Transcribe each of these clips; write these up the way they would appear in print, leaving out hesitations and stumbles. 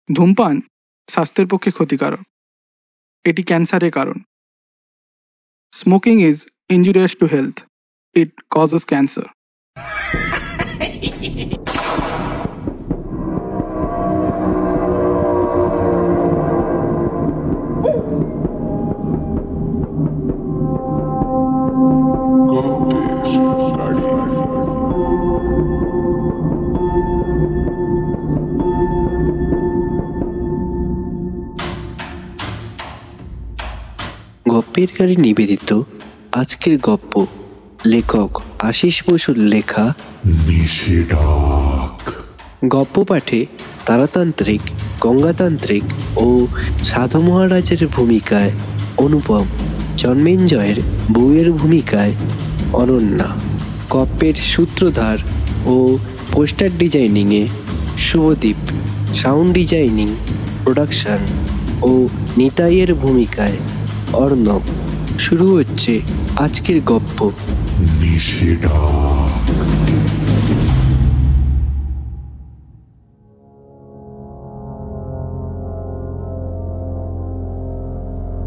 ধূমপান স্বাস্থ্যের পক্ষে ক্ষতিকারক। এটি ক্যান্সারের কারণ। Smoking is injurious to health. It causes cancer. গপ্পের গাড়ি নিবেদিত আজকের গপ্প লেখক আশিস বসুর লেখা নিষেধাজ্ঞা। গপ্প পাঠে তারাতান্ত্রিক, গঙ্গাতান্ত্রিক ও সাধু মহারাজের ভূমিকায় অনুপম, জন্মেঞ্জয়ের বউয়ের ভূমিকায় অনন্যা, গপ্পের সূত্রধার ও পোস্টার ডিজাইনিংয়ে শুভদীপ, সাউন্ড ডিজাইনিং, প্রোডাকশন ও নিতাইয়ের ভূমিকায় অর্ণব। শুরু হচ্ছে আজকের গপ্প নিষেধাজ্ঞা।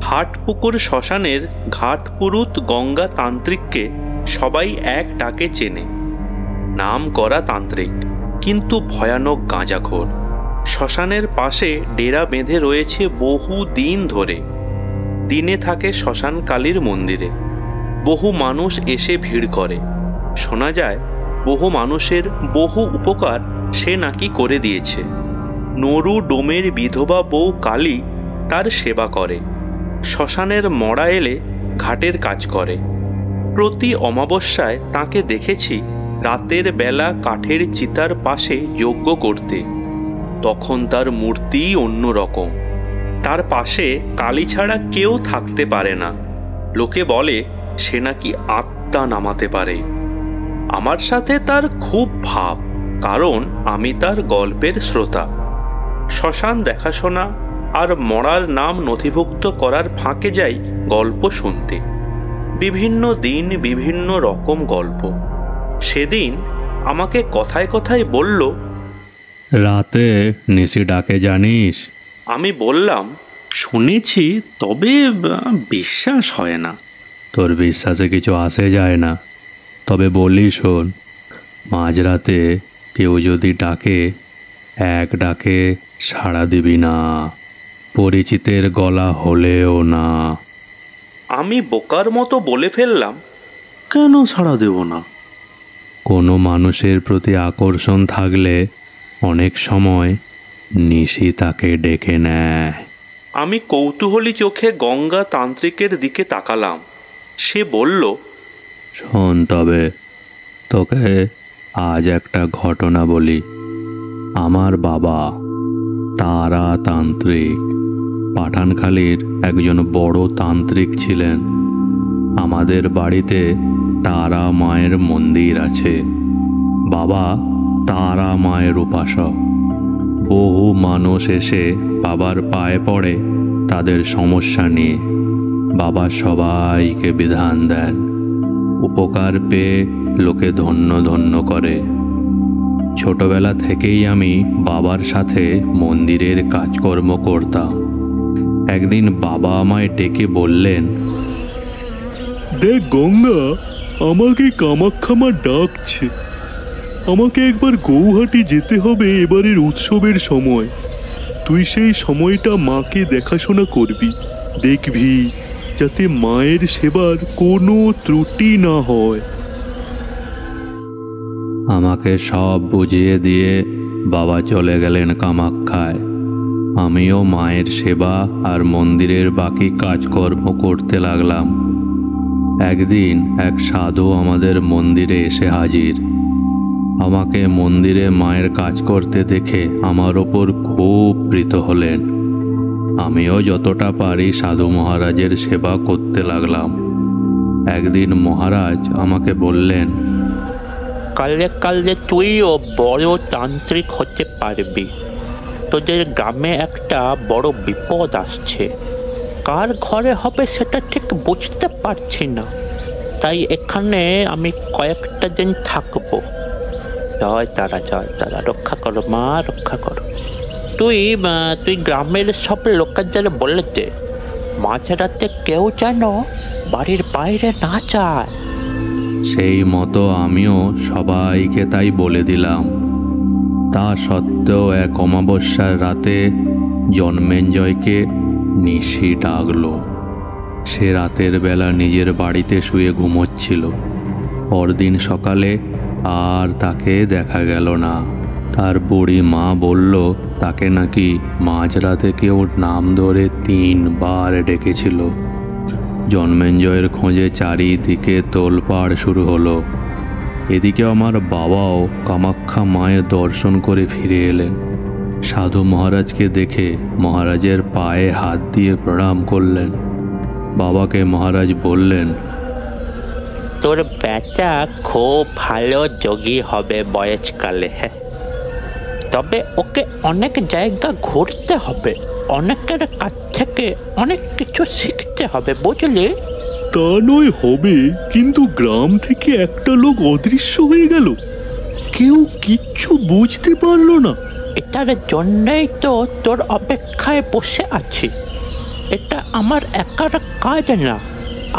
হাটপুকুর শ্মশানের ঘাটপুরুত গঙ্গা তান্ত্রিককে সবাই এক ডাকে চেনে। নাম করা তান্ত্রিক, কিন্তু ভয়ানক গাঁজাখোর। শ্মশানের পাশে ডেরা বেঁধে রয়েছে বহু দিন ধরে। দিনে থাকে শ্মশান কালীর মন্দিরে। বহু মানুষ এসে ভিড় করে। শোনা যায় বহু মানুষের বহু উপকার সে নাকি করে দিয়েছে। নরু ডোমের বিধবা বউ কালী তার সেবা করে। শ্মশানের মরা এলে ঘাটের কাজ করে। প্রতি অমাবস্যায় তাকে দেখেছি রাতের বেলা কাঠের চিতার পাশে যজ্ঞ করতে। তখন তার মূর্তি অন্যরকম। তার পাশে কালী ছাড়া কেউ থাকতে পারে না। লোকে বলে সে নাকি আত্মা নামাতে পারে। আমার সাথে তার খুব ভাব, কারণ আমি তার গল্পের শ্রোতা। শ্মশান দেখাশোনা আর মরার নাম নথিভুক্ত করার ফাঁকে যাই গল্প শুনতে। বিভিন্ন দিন বিভিন্ন রকম গল্প। সেদিন আমাকে কথায় কথায় বলল, রাতে নিশি ডাকে জানিস? আমি বললাম, শুনেছি, তবে বিশ্বাস হয় না। তোর বিশ্বাসে কিছু আসে যায় না। তবে বলি শোন, মাঝরাতে কেউ যদি ডাকে, এক ডাকে সাড়া দিবি না, পরিচিতের গলা হলেও না। আমি বোকার মতো বলে ফেললাম, কেন সাড়া দেব না? কোনো মানুষের প্রতি আকর্ষণ থাকলে অনেক সময় নিশি তাকে ডেকে নেয়। আমি কৌতূহলী চোখে গঙ্গা তান্ত্রিকের দিকে তাকালাম। সে বলল, শোন, তবে তোকে আজ একটা ঘটনা বলি। আমার বাবা তারা তান্ত্রিক পাঠানখালীর একজন বড় তান্ত্রিক ছিলেন। আমাদের বাড়িতে তারা মায়ের মন্দির আছে। বাবা তারা মায়ের উপাসক। বহু মানুষ এসে বাবার পায়ে পড়ে তাদের সমস্যা নিয়ে। বাবা সবাইকে বিধান দেন। উপকার পেয়ে লোকে ধন্য ধন্য করে। ছোটবেলা থেকেই আমি বাবার সাথে মন্দিরের কাজকর্ম করতাম। একদিন বাবা আমায় ডেকে বললেন, দেখ গঙ্গা, আমাকে কামাখ্যামা ডাকছে। আমাকে একবার গৌহাটি যেতে হবে এবারের উৎসবের সময়। তুই সেই সময়টা মাকে দেখাশোনা করবি। দেখবি যাতে মায়ের সেবার কোনো ত্রুটি না হয়। আমাকে সব বুঝিয়ে দিয়ে বাবা চলে গেলেন কামাখ্যায়। আমিও মায়ের সেবা আর মন্দিরের বাকি কাজকর্ম করতে লাগলাম। একদিন এক সাধু আমাদের মন্দিরে এসে হাজির। আমাকে মন্দিরে মায়ের কাজ করতে দেখে আমার ওপর খুব প্রীত হলেন। আমিও যতটা পারি সাধু মহারাজের সেবা করতে লাগলাম। একদিন মহারাজ আমাকে বললেন, কালে কালে তুইও বড় তান্ত্রিক হতে পারবি। তোদের গ্রামে একটা বড় বিপদ আসছে। কার ঘরে হবে সেটা ঠিক বুঝতে পারছি না। তাই এখানে আমি কয়েকটা দিন থাকবো। জয় তারা, জয় তারা, রক্ষা করো মা, রক্ষা করো। তুই গ্রামের সব লোকেদের বলে দে মাঝরাতে কেউ যেন বাড়ির বাইরে না যায়। সেই মতো আমিও সবাইকে তাই বলে দিলাম। তা সত্ত্বেও এক অমাবস্যার রাতে জন্মেঞ্জয়কে নিশি ডাকলো। সে রাতের বেলা নিজের বাড়িতে শুয়ে ঘুমোচ্ছিল। পরদিন সকালে আর তাকে দেখা গেল না। তার বুড়ি মা বলল তাকে নাকি মাঝরাতে কেউ নাম ধরে 3 বার ডেকেছিল। জন্মেঞ্জয়ের খোঁজে চারিদিকে তোলপাড় শুরু হলো। এদিকে আমার বাবাও কামাখ্যা মায়ের দর্শন করে ফিরে এলেন। সাধু মহারাজকে দেখে মহারাজের পায়ে হাত দিয়ে প্রণাম করলেন। বাবাকে মহারাজ বললেন, তোর বেটা খুব ভালো যোগী হবে বয়সকালে, হ্যাঁ, তবে ওকে অনেক জায়গা ঘুরতে হবে, অনেকের কাছ থেকে অনেক কিছু শিখতে হবে, বুঝলি? তা নয় হবে, কিন্তু গ্রাম থেকে একটা লোক অদৃশ্য হয়ে গেল, কেউ কিচ্ছু বুঝতে পারলো না। এটার জন্যই তো তোর অপেক্ষায় বসে আছি। এটা আমার একার কাজ না।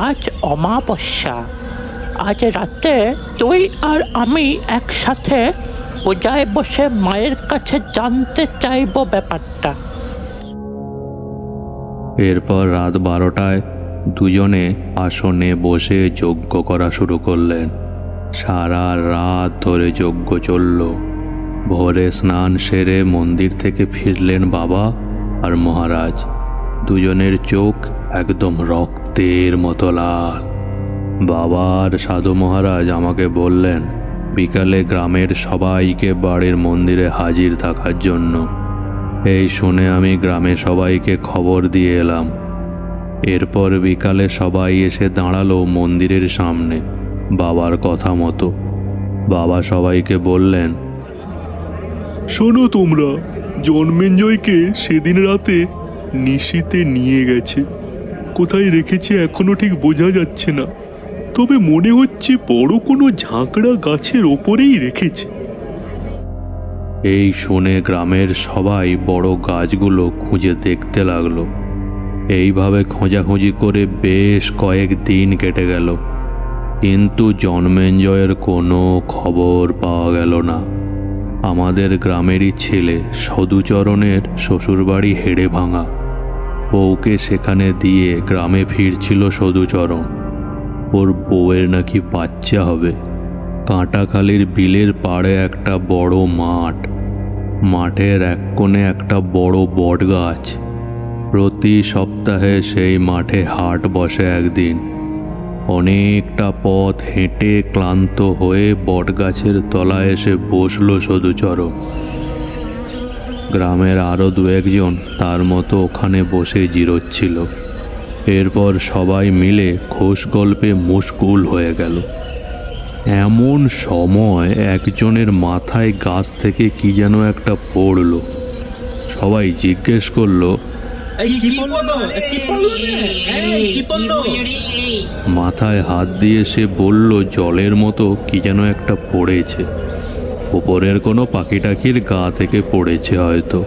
আজ অমাবস্যা, আজ রাতে তুই আর আমি একসাথে পূজায় বসে মায়ের কাছে জানতে চাইব ব্যাপারটা। এরপর রাত 12টায় দুজনে আসনে বসে যজ্ঞ করা শুরু করলেন। সারা রাত ধরে যজ্ঞ চলল। ভোরে স্নান সেরে মন্দির থেকে ফিরলেন বাবা আর মহারাজ। দুজনের চোখ একদম রক্তের মতো লাল। বাবা আর সাধু মহারাজ আমাকে বললেন বিকালে গ্রামের সবাইকে বাড়ির মন্দিরে হাজির থাকার জন্য। এই শুনে আমি গ্রামে সবাইকে খবর দিয়ে এলাম। এরপর বিকালে সবাই এসে দাঁড়ালো মন্দিরের সামনে বাবার কথা মতো। বাবা সবাইকে বললেন, শোনো তোমরা, জন্মেঞ্জয়কে সেদিন রাতে নিশিতে নিয়ে গেছে। কোথায় রেখেছে এখনো ঠিক বোঝা যাচ্ছে না, তবে মনে হচ্ছে বড় কোনো ঝাঁকড়া গাছের ওপরেই রেখেছে। এই শুনে গ্রামের সবাই বড় গাছগুলো খুঁজে দেখতে লাগলো। এইভাবে খোঁজাখুঁজি করে বেশ কয়েকদিন কেটে গেল, কিন্তু জন্মেঞ্জয়ের কোনো খবর পাওয়া গেল না। আমাদের গ্রামেরই ছেলে সদুচরণের শ্বশুরবাড়ি হেড়ে ভাঙা। বউকে সেখানে দিয়ে গ্রামে ফিরছিল সদুচরণ। ওর বউয়ের নাকি বাচ্চা হবে। কাঁটাখালির বিলের পাড়ে একটা বড় মাঠ, মাঠের এক কোণে একটা বড় বট গাছ। প্রতি সপ্তাহে সেই মাঠে হাট বসে একদিন। অনেকটা পথ হেঁটে ক্লান্ত হয়ে বটগাছের তলায় এসে বসল সদুচরণ। গ্রামের আরও 2-1 তার মতো ওখানে বসে জিরোচ্ছিল। এরপর সবাই মিলে খোশ গল্পে মুশকুল হয়ে গেল। এমন সময় একজনের মাথায় গাছ থেকে কি যেন একটা পড়ল। সবাই জিজ্ঞেস করলো, মাথায় হাত দিয়ে সে বলল জলের মতো কি যেন একটা পড়েছে। উপরের কোনো পাখি টাকির গা থেকে পড়েছে হয়তো।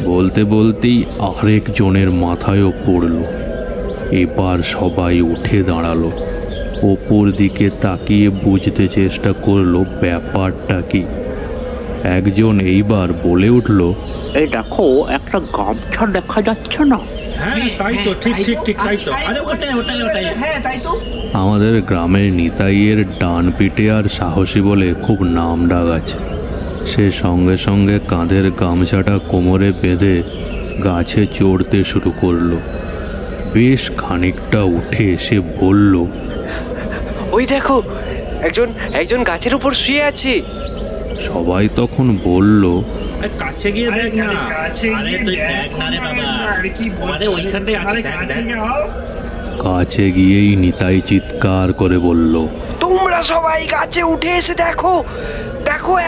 বলতে বলতেই আরেকজনের মাথায়ও পড়ল। এবার সবাই উঠে দাঁড়ালো, ওপর দিকে তাকিয়ে বুঝতে চেষ্টা করলো ব্যাপারটা কি। একজন এইবার বলে উঠল, এই দেখো, একটা গামছা দেখা যাচ্ছে না? আমাদের গ্রামের নিতাইয়ের ডান পিঠে আর সাহসী বলে খুব নাম ডাক আছে। সে সঙ্গে সঙ্গে কাঁধের গামছাটা কোমরে বেঁধে গাছে চড়তে শুরু করলো। বেশ খানিকটা উঠে সে বলল, ওই দেখো, একজন গাছের উপর শুয়ে আছে। সবাই তখন বলল, কাছে গিয়ে দেখ না, আরে তুই দেখ না রে বাবা, আরে ওইখানটায় আছে, দেখ। কাছে গিয়েই নিতাই চিৎকার করে বলল, তোমরা সবাই গাছে উঠে এসে দেখো,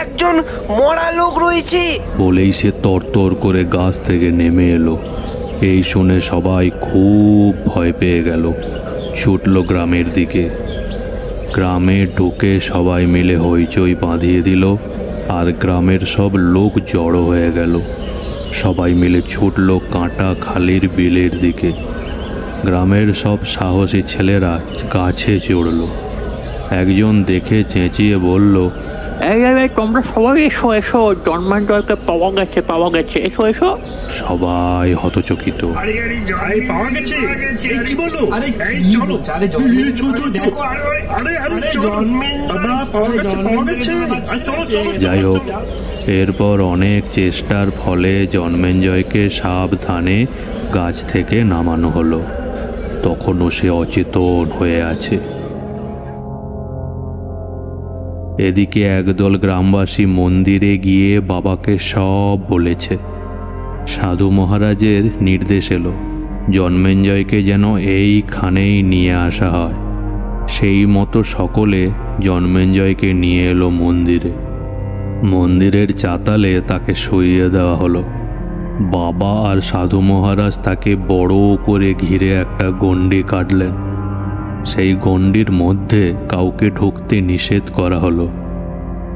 একজন মরা লোক রয়েছে। বলেই সে তরতর করে গাছ থেকে নেমে এলো। এই শুনে সবাই খুব ভয় পেয়ে গেল, ছুটল গ্রামের দিকে। গ্রামে ঢুকে সবাই মিলে হইচই বাঁধিয়ে দিল, আর গ্রামের সব লোক জড়ো হয়ে গেল। সবাই মিলে ছুটল কাঁটা খালির বিলের দিকে। গ্রামের সব সাহসী ছেলেরা গাছে চড়ল। একজন দেখে চেঁচিয়ে বলল, এই তোমরা সবাই এসো এসো, জন্মেঞ্জয়কে পাওয়া গেছে, এসো এসো। সবাই হতচকিত। পাওয়া গেছে? কি বলো? যাই হোক, এরপর অনেক চেষ্টার ফলে জন্মেঞ্জয়কে সাবধানে গাছ থেকে নামানো হলো। তখনও সে অচেতন হয়ে আছে। এদিকে একদল গ্রামবাসী মন্দিরে গিয়ে বাবাকে সব বলেছে। সাধু মহারাজের নির্দেশ এলো জন্মেঞ্জয়কে যেন এইখানেই নিয়ে আসা হয়। সেই মতো সকলে জন্মেঞ্জয়কে নিয়ে এলো মন্দিরে। মন্দিরের চাতালে তাকে শুইয়ে দেওয়া হলো। বাবা আর সাধু মহারাজ তাকে বড় করে ঘিরে একটা গণ্ডি কাটলেন। সেই গণ্ডির মধ্যে কাউকে ঢুকতে নিষেধ করা হলো।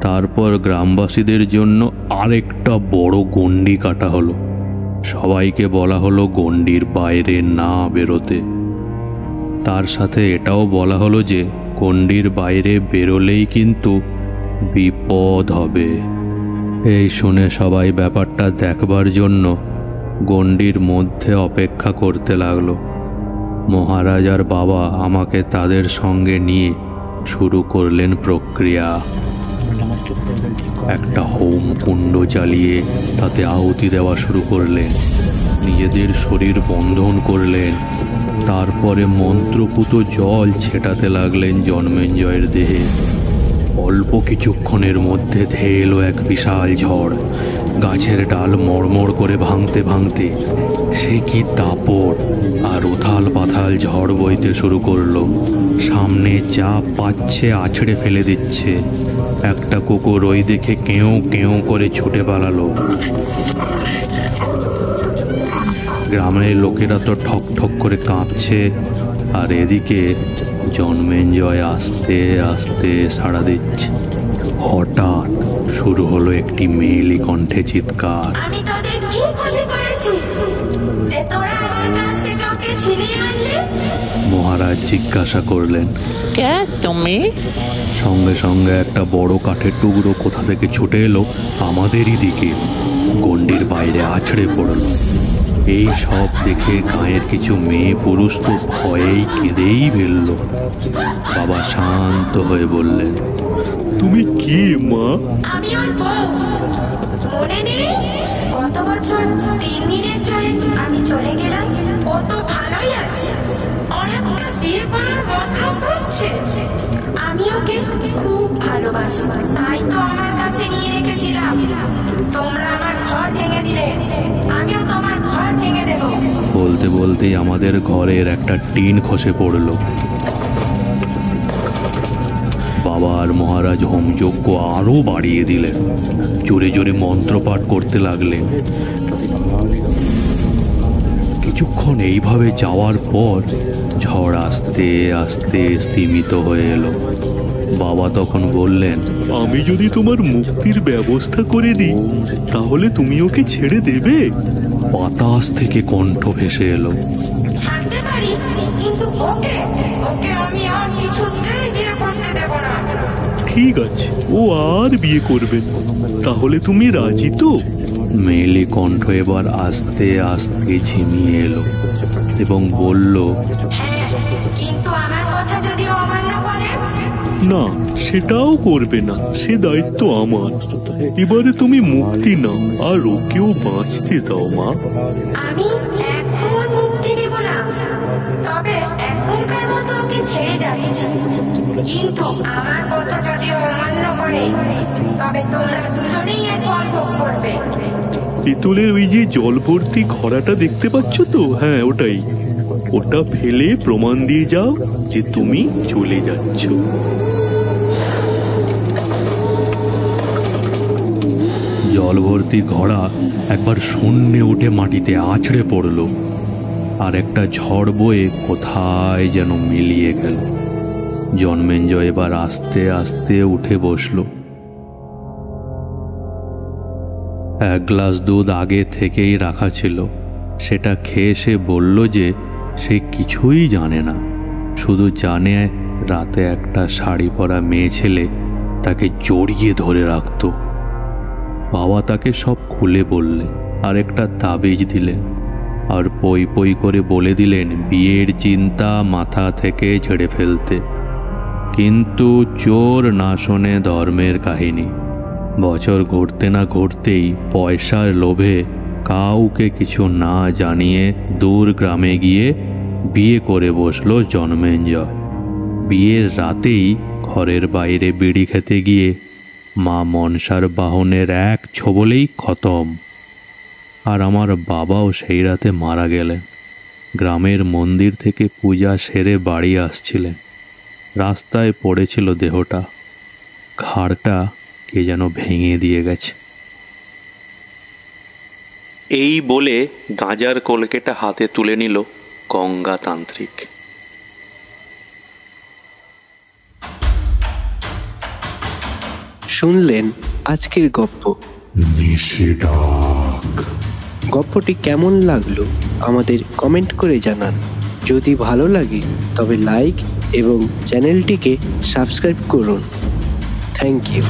তারপর গ্রামবাসীদের জন্য আরেকটা বড় গণ্ডি কাটা হলো। সবাইকে বলা হলো গণ্ডির বাইরে না বেরোতে। তার সাথে এটাও বলা হলো যে গণ্ডির বাইরে বেরোলেই কিন্তু বিপদ হবে। এই শুনে সবাই ব্যাপারটা দেখবার জন্য গণ্ডির মধ্যে অপেক্ষা করতে লাগলো। মহারাজ আর বাবা আমাকে তাদের সঙ্গে নিয়ে শুরু করলেন প্রক্রিয়া। একটা হোম কুণ্ড জ্বালিয়ে তাতে আহুতি দেওয়া শুরু করলেন। নিজেদের শরীর বন্ধন করলেন। তারপরে মন্ত্রপুত জল ছেটাতে লাগলেন জন্মেঞ্জয়ের দেহে। অল্প কিছুক্ষণের মধ্যে ধেয়ে এলো এক বিশাল ঝড়। গাছের ডাল মড়মড় করে ভাঙতে ভাঙতে সে কি দাপট! আর উথাল পাথাল ঝড় বইতে শুরু করলো। সামনে যা পাচ্ছে আছড়ে ফেলে দিচ্ছে। একটা কুকুর ওই দেখে কেউ কেউ করে ছুটে পালালো। গ্রামের লোকেরা তো ঠক ঠক করে কাঁপছে, আর এদিকে জন্মেঞ্জয় আস্তে আস্তে সাড়া দিচ্ছে। হঠাৎ শুরু হলো একটি মেয়েলি কণ্ঠে চিৎকার। আমি তোদের কি ক্ষতি করেছি যে তোরা আমার কাছ থেকে ওকে ছিনিয়ে আনলি? মহারাজ জিজ্ঞাসা করলেন, কে তুমি? সঙ্গে সঙ্গে একটা বড় কাঠের টুকরো কোথা থেকে ছুটে এলো আমাদেরই দিকে। গণ্ডির বাইরে আছড়ে পড়ল। এই সব দেখে গাঁয়ের কিছু মেয়ে পুরুষ তো ভয়েই কেঁদেই ফেলল। বাবা শান্ত হয়ে বললেন, তুমি কে মা? আমি ওর বউ। মনে নেই গত বছর 3 দিনের জন্য আমি চলে গেলাম? ও তো ভালোই আছে, অনেকটা বিয়ে করার মতলব করছে। আমি ওকে খুব ভালোবাসি, তাই তো আমার কাছে নিয়ে রেখেছিলাম। তোমরা আমার ঘর ভেঙে দিলে, আমিও তোমার ঘর ভেঙে দেব। বলতে বলতেই আমাদের ঘরের একটা টিন খসে পড়ল। বাবা আর মহারাজ হোমযজ্ঞ আরো বাড়িয়ে দিলেন। জোরে জোরে মন্ত্রপাঠ করতে লাগলেন। কিছুক্ষণ এইভাবে যাওয়ার পর ঝড় আস্তে আস্তে স্তিমিত হয়ে এলো। বাবা তখন বললেন, আমি যদি তোমার মুক্তির ব্যবস্থা করে দিই তাহলে তুমি ওকে ছেড়ে দেবে? বাতাস থেকে কণ্ঠ ভেসে এলো, ছাড়তে পারি, কিন্তু ওকে ওকে আমি আর কিছুতেই বিয়ে করতে দেব না। ঠিক আছে, ও আর বিয়ে করবে না। তাহলে তুমি রাজি তো? মেয়েলি কণ্ঠ এবার আস্তে আস্তে ঝিমিয়ে এলো এবং বলল, হ্যাঁ, কিন্তু আমার কথা যদি অমান্য করে? না, সেটাও করবে না, সে দায়িত্ব আমার। এবারে তুমি মুক্তি নাও আর ওকেও বাঁচতে দাও মা। আমি এখন মুক্তি দেব না, তবে এখনকার মতো ওকে ছেড়ে যাচ্ছি। কিন্তু আমার কথা যদি অমান্য করে তবে তোমরা দুজনেই এর ফল ভোগ করবে। পিতলের ওই যে জল ভর্তি ঘড়াটা দেখতে পাচ্ছ তো? হ্যাঁ, ওটাই। ওটা ফেলে প্রমাণ দিয়ে যাও যে তুমি চলে যাচ্ছ। জল ভর্তি ঘোড়া একবার শূন্যে উঠে মাটিতে আছড়ে পড়ল, আর একটা ঝড় বয়ে কোথায় যেন মিলিয়ে গেল। জন্মেঞ্জয় এবার আস্তে আস্তে উঠে বসল। 1 গ্লাস দুধ আগে থেকেই রাখা ছিল। সেটা খেয়ে সে বলল যে সে কিছুই জানে না, শুধু জানে রাতে একটা শাড়ি পরা মেয়ে ছেলে তাকে জড়িয়ে ধরে রাখত। বাবা তাকে সব খুলে বললেন আর একটা তাবিজ দিলেন, আর পই পই করে বলে দিলেন বিয়ের চিন্তা মাথা থেকে ঝেড়ে ফেলতে। কিন্তু চোর না শোনে ধর্মের কাহিনী। বছর ঘুরতে না ঘুরতেই পয়সার লোভে কাউকে কিছু না জানিয়ে দূর গ্রামে গিয়ে বিয়ে করে বসলো জন্মেঞ্জয়। বিয়ের রাতেই ঘরের বাইরে বিড়ি খেতে গিয়ে মা মনসার বাহনের এক ছোবলেই খতম। আর আমার বাবাও সেই রাতে মারা গেলেন। গ্রামের মন্দির থেকে পূজা সেরে বাড়ি আসছিলেন, রাস্তায় পড়েছিল দেহটা, ঘাড়টা কে যেন ভেঙে দিয়ে গেছে। এই বলে গাঁজার কলকেটা হাতে তুলে নিল গঙ্গা তান্ত্রিক। শুনলেন আজকের গল্প গল্পটি কেমন লাগলো আমাদের কমেন্ট করে জানান। যদি ভালো লাগে তবে লাইক এবং চ্যানেলটিকে সাবস্ক্রাইব করুন। Thank you.